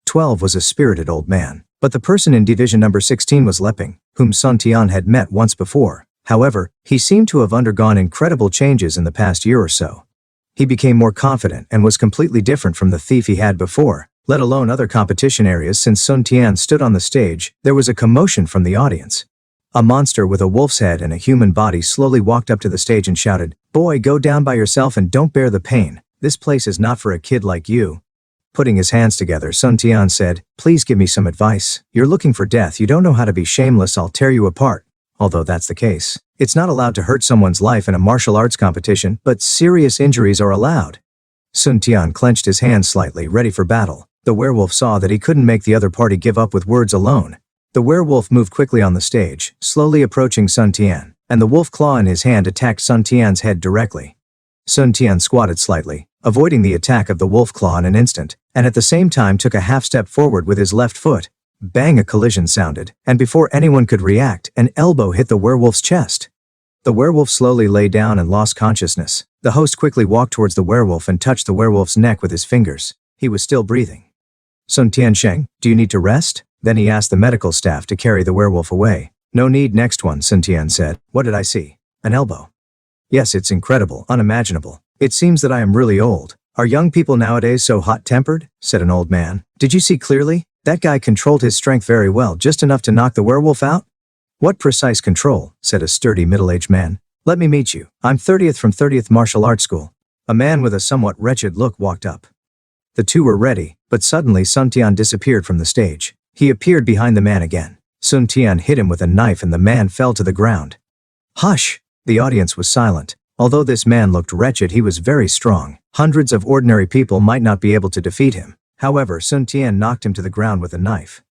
12 was a spirited old man. But the person in Division number 16 was Leping, whom Sun Tian had met once before. However, he seemed to have undergone incredible changes in the past year or so. He became more confident and was completely different from the thief he had before, let alone other competition areas. Since Sun Tian stood on the stage, there was a commotion from the audience. A monster with a wolf's head and a human body slowly walked up to the stage and shouted, "Boy, go down by yourself and don't bear the pain. This place is not for a kid like you." Putting his hands together, Sun Tian said, "Please give me some advice. You're looking for death. You don't know how to be shameless. I'll tear you apart." Although that's the case, it's not allowed to hurt someone's life in a martial arts competition, but serious injuries are allowed. Sun Tian clenched his hands slightly, ready for battle. The werewolf saw that he couldn't make the other party give up with words alone. The werewolf moved quickly on the stage, slowly approaching Sun Tian, and the wolf claw in his hand attacked Sun Tian's head directly. Sun Tian squatted slightly, avoiding the attack of the wolf claw in an instant, and at the same time took a half step forward with his left foot. Bang, a collision sounded, and before anyone could react, an elbow hit the werewolf's chest. The werewolf slowly lay down and lost consciousness. The host quickly walked towards the werewolf and touched the werewolf's neck with his fingers. He was still breathing. "Sun Tiansheng, do you need to rest?" Then he asked the medical staff to carry the werewolf away. "No need." "Next one," Sun Tian said. "What did I see? An elbow." "Yes, it's incredible, unimaginable. It seems that I am really old. Are young people nowadays so hot-tempered?" said an old man. "Did you see clearly? That guy controlled his strength very well, just enough to knock the werewolf out." "What precise control?" said a sturdy middle-aged man. "Let me meet you. I'm 30th from 30th Martial Arts School." A man with a somewhat wretched look walked up. The two were ready, but suddenly Sun Tian disappeared from the stage. He appeared behind the man again. Sun Tian hit him with a knife and the man fell to the ground. "Hush!" The audience was silent. Although this man looked wretched, he was very strong. Hundreds of ordinary people might not be able to defeat him. However, Sun Tian knocked him to the ground with a knife.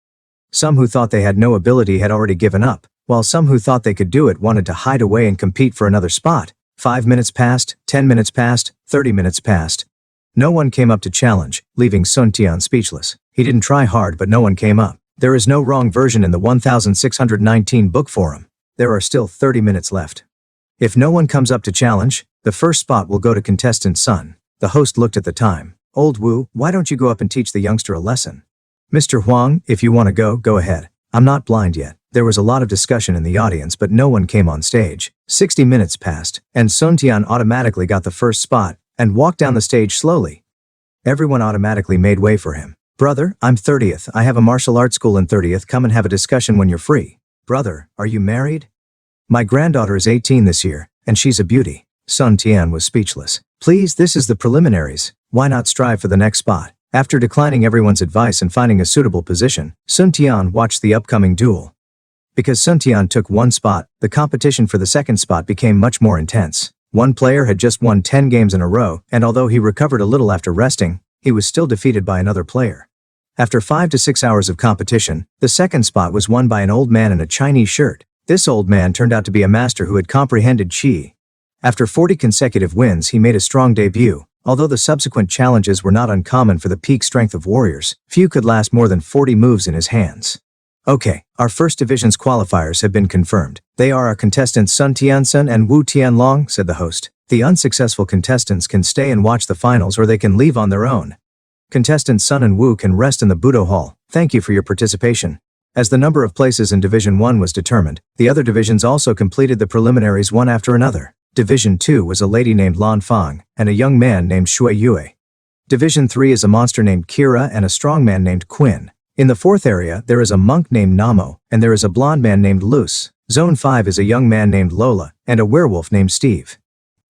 Some who thought they had no ability had already given up, while some who thought they could do it wanted to hide away and compete for another spot. 5 minutes passed, 10 minutes passed, 30 minutes passed. No one came up to challenge, leaving Sun Tian speechless. He didn't try hard, but no one came up. There is no wrong version in the 1619 book forum. There are still 30 minutes left. If no one comes up to challenge, the first spot will go to contestant Sun. The host looked at the time. Old Wu, why don't you go up and teach the youngster a lesson? Mr. Huang, if you want to go ahead. I'm not blind yet. There was a lot of discussion in the audience, but no one came on stage. 60 minutes passed, and Sun Tian automatically got the first spot and walked down the stage slowly. Everyone automatically made way for him. Brother, I'm 30th. I have a martial arts school in 30th. Come and have a discussion when you're free. Brother, are you married? My granddaughter is 18 this year, and she's a beauty. Sun Tian was speechless. Please, this is the preliminaries. Why not strive for the next spot? After declining everyone's advice and finding a suitable position, Sun Tian watched the upcoming duel. Because Sun Tian took one spot, the competition for the second spot became much more intense. One player had just won 10 games in a row, and although he recovered a little after resting, he was still defeated by another player. After 5 to 6 hours of competition, the second spot was won by an old man in a Chinese shirt. This old man turned out to be a master who had comprehended Qi. After 40 consecutive wins, he made a strong debut. Although the subsequent challenges were not uncommon for the peak strength of warriors, few could last more than 40 moves in his hands. Okay, our first division's qualifiers have been confirmed. They are our contestants Sun Tiansun and Wu Tianlong, said the host. The unsuccessful contestants can stay and watch the finals, or they can leave on their own. Contestants Sun and Wu can rest in the Budo Hall. Thank you for your participation. As the number of places in Division 1 was determined, the other divisions also completed the preliminaries one after another. Division 2 was a lady named Lan Fang and a young man named Shui Yue. Division 3 is a monster named Kira and a strong man named Quinn. In the fourth area, there is a monk named Namo, and there is a blonde man named Luce. Zone 5 is a young man named Lola, and a werewolf named Steve.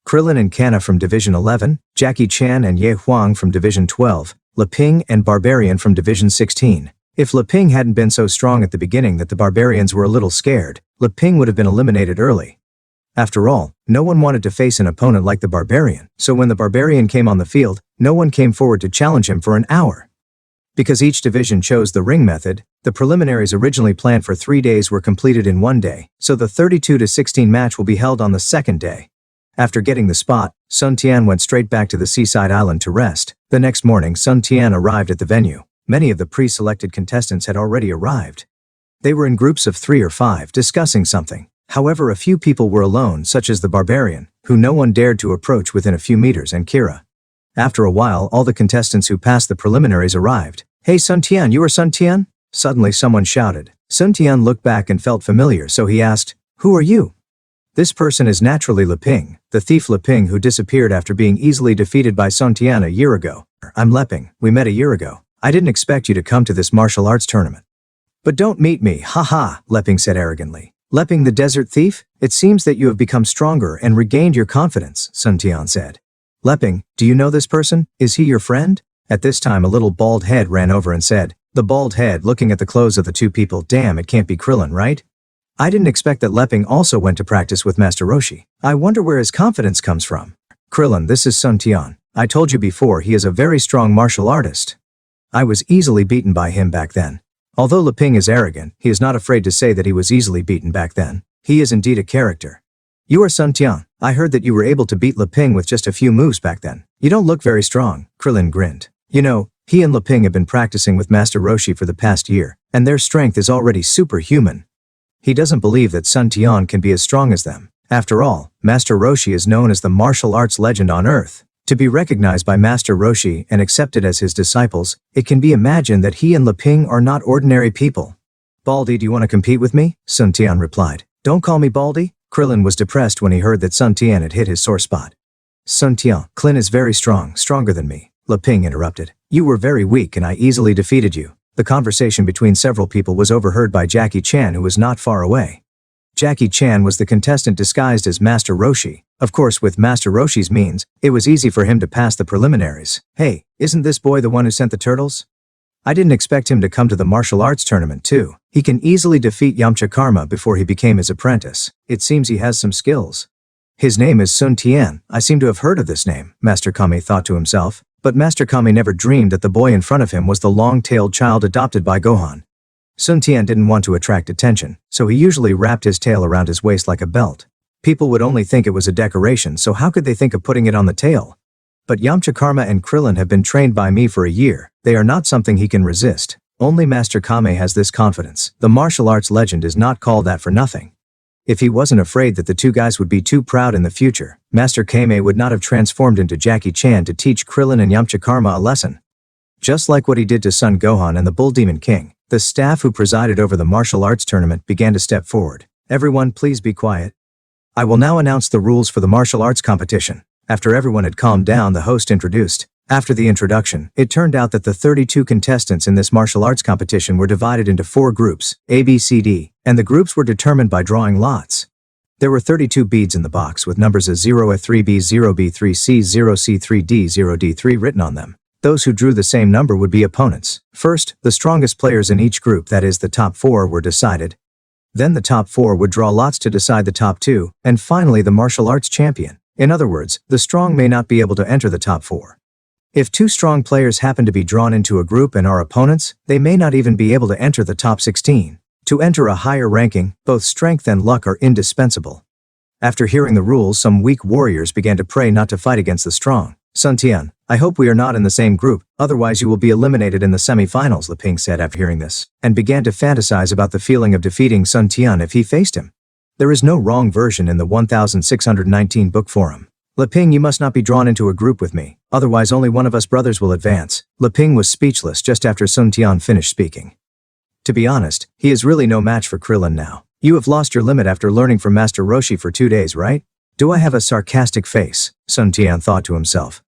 Krillin and Kana from Division 11, Jackie Chan and Ye Huang from Division 12, Leping and Barbarian from Division 16. If Leping hadn't been so strong at the beginning that the barbarians were a little scared, Leping would have been eliminated early. After all, no one wanted to face an opponent like the barbarian, so when the barbarian came on the field, no one came forward to challenge him for an hour. Because each division chose the ring method, the preliminaries originally planned for 3 days were completed in 1 day, so the 32-16 match will be held on the second day. After getting the spot, Sun Tian went straight back to the seaside island to rest. The next morning, Sun Tian arrived at the venue. Many of the pre-selected contestants had already arrived. They were in groups of 3 or 5 discussing something. However, a few people were alone, such as the barbarian, who no one dared to approach within a few meters, and Kira. After a while, all the contestants who passed the preliminaries arrived. Hey Sun Tian, you are Sun Tian? Suddenly someone shouted. Sun Tian looked back and felt familiar, so he asked, who are you? This person is naturally Leping, the thief Leping who disappeared after being easily defeated by Sun Tian a year ago. I'm Leping, we met a year ago. I didn't expect you to come to this martial arts tournament. But don't meet me, haha, Leping said arrogantly. Leping the desert thief? It seems that you have become stronger and regained your confidence, Sun Tian said. Leping, do you know this person? Is he your friend? At this time a little bald head ran over and said, the bald head looking at the clothes of the two people, damn, it can't be Krillin, right? I didn't expect that Leping also went to practice with Master Roshi. I wonder where his confidence comes from. Krillin, this is Sun Tian. I told you before, he is a very strong martial artist. I was easily beaten by him back then. Although Leping is arrogant, he is not afraid to say that he was easily beaten back then. He is indeed a character. You are Sun Tian. I heard that you were able to beat Leping with just a few moves back then. You don't look very strong, Krillin grinned. You know, he and Leping have been practicing with Master Roshi for the past year, and their strength is already superhuman. He doesn't believe that Sun Tian can be as strong as them. After all, Master Roshi is known as the martial arts legend on Earth. To be recognized by Master Roshi and accepted as his disciples, it can be imagined that he and Leping are not ordinary people. Baldy, do you want to compete with me? Sun Tian replied. Don't call me Baldy. Krillin was depressed when he heard that Sun Tian had hit his sore spot. Sun Tian, Klin is very strong, stronger than me. Leping interrupted. You were very weak and I easily defeated you. The conversation between several people was overheard by Jackie Chan, who was not far away. Jackie Chan was the contestant disguised as Master Roshi. Of course, with Master Roshi's means, it was easy for him to pass the preliminaries. Hey, isn't this boy the one who sent the turtles? I didn't expect him to come to the martial arts tournament too. He can easily defeat Yamcha Karma before he became his apprentice. It seems he has some skills. His name is Sun Tian. I seem to have heard of this name, Master Kame thought to himself, but Master Kame never dreamed that the boy in front of him was the long-tailed child adopted by Gohan. Sun Tian didn't want to attract attention, so he usually wrapped his tail around his waist like a belt. People would only think it was a decoration, so how could they think of putting it on the tail? But Yamcha Karma and Krillin have been trained by me for a year. They are not something he can resist. Only Master Kame has this confidence. The martial arts legend is not called that for nothing. If he wasn't afraid that the two guys would be too proud in the future, Master Kame would not have transformed into Jackie Chan to teach Krillin and Yamcha Karma a lesson. Just like what he did to Son Gohan and the Bull Demon King, the staff who presided over the martial arts tournament began to step forward. Everyone please be quiet. I will now announce the rules for the martial arts competition. After everyone had calmed down, the host introduced. After the introduction, it turned out that the 32 contestants in this martial arts competition were divided into 4 groups, A, B, C, D, and the groups were determined by drawing lots. There were 32 beads in the box with numbers A0, A3, B0, B3, C0, C3, D0, D3 written on them. Those who drew the same number would be opponents. First, the strongest players in each group, that is, the top 4, were decided. Then the top 4 would draw lots to decide the top 2, and finally the martial arts champion. In other words, the strong may not be able to enter the top 4. If 2 strong players happen to be drawn into a group and are opponents, they may not even be able to enter the top 16. To enter a higher ranking, both strength and luck are indispensable. After hearing the rules, some weak warriors began to pray not to fight against the strong. Sun Tian, I hope we are not in the same group, otherwise you will be eliminated in the semi-finals, Leping said after hearing this, and began to fantasize about the feeling of defeating Sun Tian if he faced him. There is no wrong version in the 1619 book forum. Leping, you must not be drawn into a group with me, otherwise only one of us brothers will advance. Leping was speechless just after Sun Tian finished speaking. To be honest, he is really no match for Krillin now. You have lost your limit after learning from Master Roshi for 2 days, right? Do I have a sarcastic face? Sun Tian thought to himself.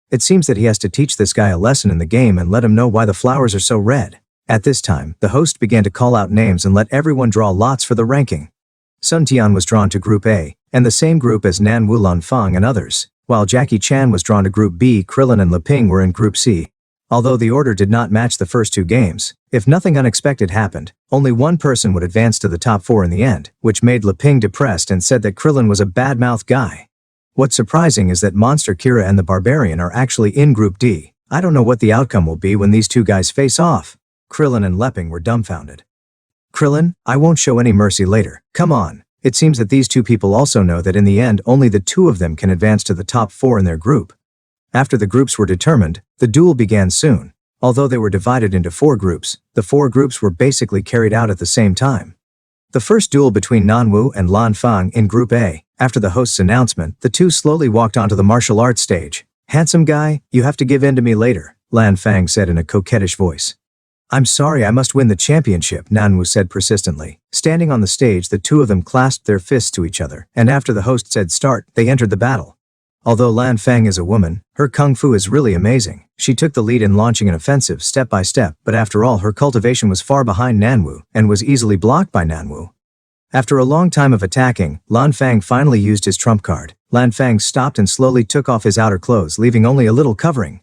It seems that he has to teach this guy a lesson in the game and let him know why the flowers are so red. At this time, the host began to call out names and let everyone draw lots for the ranking. Sun Tian was drawn to Group A, and the same group as Nan Wu, Lan Fang and others, while Jackie Chan was drawn to Group B. Krillin and Leping were in Group C. Although the order did not match the first 2 games, if nothing unexpected happened, only one person would advance to the top 4 in the end, which made Leping depressed and said that Krillin was a bad-mouthed guy. What's surprising is that Monster Kira and the Barbarian are actually in Group D. I don't know what the outcome will be when these 2 guys face off. Krillin and Leping were dumbfounded. Krillin, I won't show any mercy later. Come on. It seems that these 2 people also know that in the end only the 2 of them can advance to the top 4 in their group. After the groups were determined, the duel began soon. Although they were divided into 4 groups, the 4 groups were basically carried out at the same time. The first duel between Nanwu and Lan Fang in Group A. After the host's announcement, the 2 slowly walked onto the martial arts stage. Handsome guy, you have to give in to me later, Lan Fang said in a coquettish voice. I'm sorry, I must win the championship, Nanwu said persistently. Standing on the stage, the 2 of them clasped their fists to each other, and after the host said start, they entered the battle. Although Lan Fang is a woman, her kung fu is really amazing. She took the lead in launching an offensive step by step, but after all her cultivation was far behind Nanwu, and was easily blocked by Nanwu. After a long time of attacking, Lan Fang finally used his trump card. Lan Fang stopped and slowly took off his outer clothes, leaving only a little covering.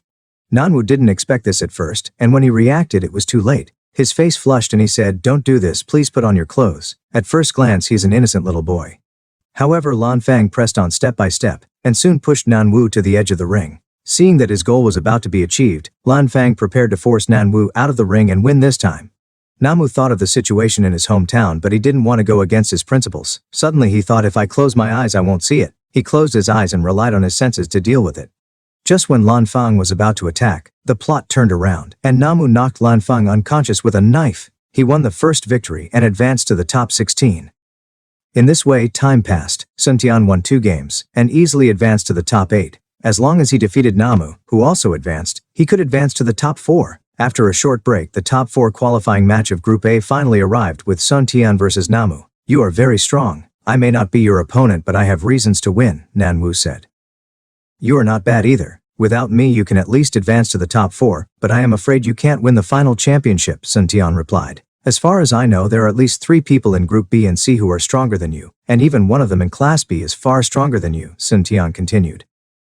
Nanwu didn't expect this at first, and when he reacted it was too late. His face flushed and he said, don't do this, please put on your clothes. At first glance he's an innocent little boy. However, Lan Fang pressed on step by step, and soon pushed Nanwu to the edge of the ring. Seeing that his goal was about to be achieved, Lan Fang prepared to force Nanwu out of the ring and win this time. Nanwu thought of the situation in his hometown, but he didn't want to go against his principles. Suddenly he thought, if I close my eyes I won't see it. He closed his eyes and relied on his senses to deal with it. Just when Lan Fang was about to attack, the plot turned around, and Nanwu knocked Lan Fang unconscious with a knife. He won the first victory and advanced to the top 16. In this way, time passed. Sun Tian won 2 games, and easily advanced to the top 8. As long as he defeated Nanwu, who also advanced, he could advance to the top 4. After a short break, the top 4 qualifying match of Group A finally arrived with Sun Tian versus Nanwu. You are very strong. I may not be your opponent, but I have reasons to win, Nanwu said. You are not bad either. Without me you can at least advance to the top 4, but I am afraid you can't win the final championship, Sun Tian replied. As far as I know, there are at least 3 people in Group B and C who are stronger than you, and even one of them in Class B is far stronger than you, Sun Tian continued.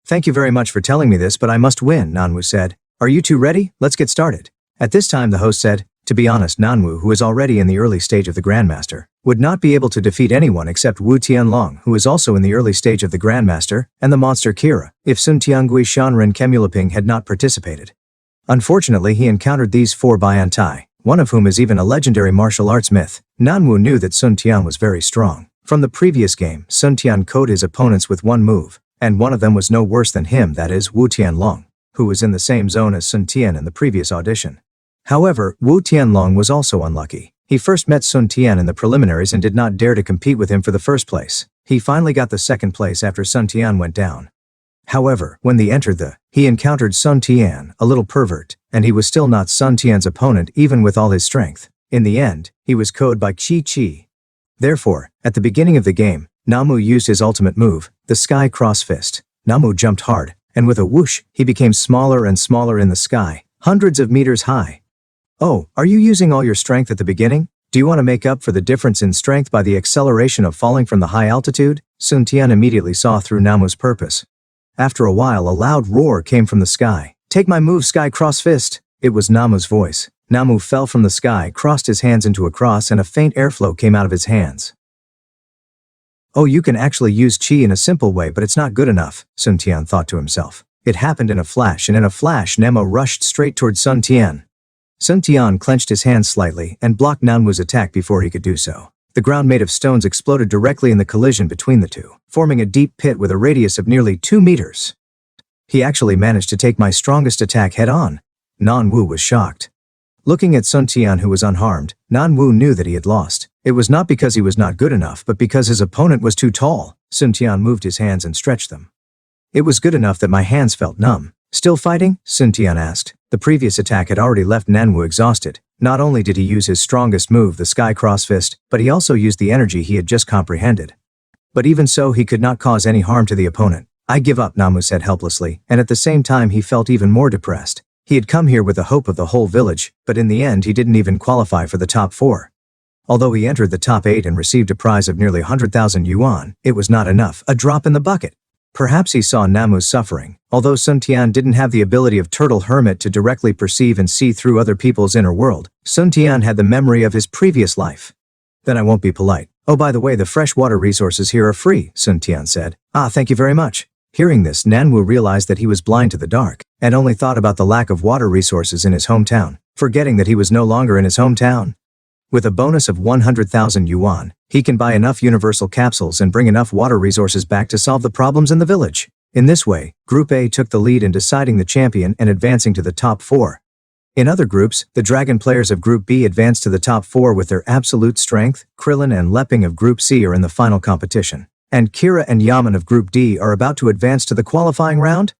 Thank you very much for telling me this, but I must win, Nanwu said. Are you 2 ready? Let's get started. At this time the host said, To be honest, Nanwu, who is already in the early stage of the Grandmaster, would not be able to defeat anyone except Wu Tianlong, who is also in the early stage of the Grandmaster, and the monster Kira, if Sun Tiangui Shenron Kemulaping had not participated. Unfortunately, he encountered these four Baiantai, one of whom is even a legendary martial arts myth. Nanwu knew that Sun Tian was very strong. From the previous game, Sun Tian KO'd his opponents with one move, and one of them was no worse than him, that is, Wu Tianlong, who was in the same zone as Sun Tian in the previous audition. However, Wu Tianlong was also unlucky. He first met Sun Tian in the preliminaries and did not dare to compete with him for the first place. He finally got the second place after Sun Tian went down. However, when they entered he encountered Sun Tian, a little pervert, and he was still not Sun Tian's opponent even with all his strength. In the end, he was KO'd by Chi. Therefore, at the beginning of the game, Namu used his ultimate move, the Sky Cross Fist. Namu jumped hard, and with a whoosh, he became smaller and smaller in the sky, hundreds of meters high. Oh, are you using all your strength at the beginning? Do you want to make up for the difference in strength by the acceleration of falling from the high altitude? Sun Tian immediately saw through Namu's purpose. After a while, a loud roar came from the sky. Take my move, Sky Cross Fist. It was Namu's voice. Namu fell from the sky, crossed his hands into a cross, and a faint airflow came out of his hands. Oh, you can actually use chi in a simple way, but it's not good enough, Sun Tian thought to himself. It happened in a flash, and in a flash Nemo rushed straight towards Sun Tian. Sun Tian clenched his hands slightly and blocked Nanwu's attack before he could do so. The ground made of stones exploded directly in the collision between the two, forming a deep pit with a radius of nearly 2 meters. He actually managed to take my strongest attack head-on. Nanwu was shocked. Looking at Sun Tian, who was unharmed, Nanwu knew that he had lost. It was not because he was not good enough, but because his opponent was too tall. Sun Tian moved his hands and stretched them. It was good enough that my hands felt numb. Still fighting? Sun Tian asked. The previous attack had already left Nanwu exhausted. Not only did he use his strongest move, the Sky Cross Fist, but he also used the energy he had just comprehended. But even so, he could not cause any harm to the opponent. I give up, Namu said helplessly, and at the same time he felt even more depressed. He had come here with the hope of the whole village, but in the end he didn't even qualify for the top 4. Although he entered the top 8 and received a prize of nearly 100,000 yuan, it was not enough, a drop in the bucket. Perhaps he saw Namu's suffering. Although Sun Tian didn't have the ability of Turtle Hermit to directly perceive and see through other people's inner world, Sun Tian had the memory of his previous life. Then I won't be polite. Oh, by the way, the freshwater resources here are free, Sun Tian said. Ah, thank you very much. Hearing this, Nanwu realized that he was blind to the dark, and only thought about the lack of water resources in his hometown, forgetting that he was no longer in his hometown. With a bonus of 100,000 yuan, he can buy enough universal capsules and bring enough water resources back to solve the problems in the village. In this way, Group A took the lead in deciding the champion and advancing to the top 4. In other groups, the Dragon players of Group B advanced to the top 4 with their absolute strength. Krillin and Leping of Group C are in the final competition. And Kira and Yaman of Group D are about to advance to the qualifying round.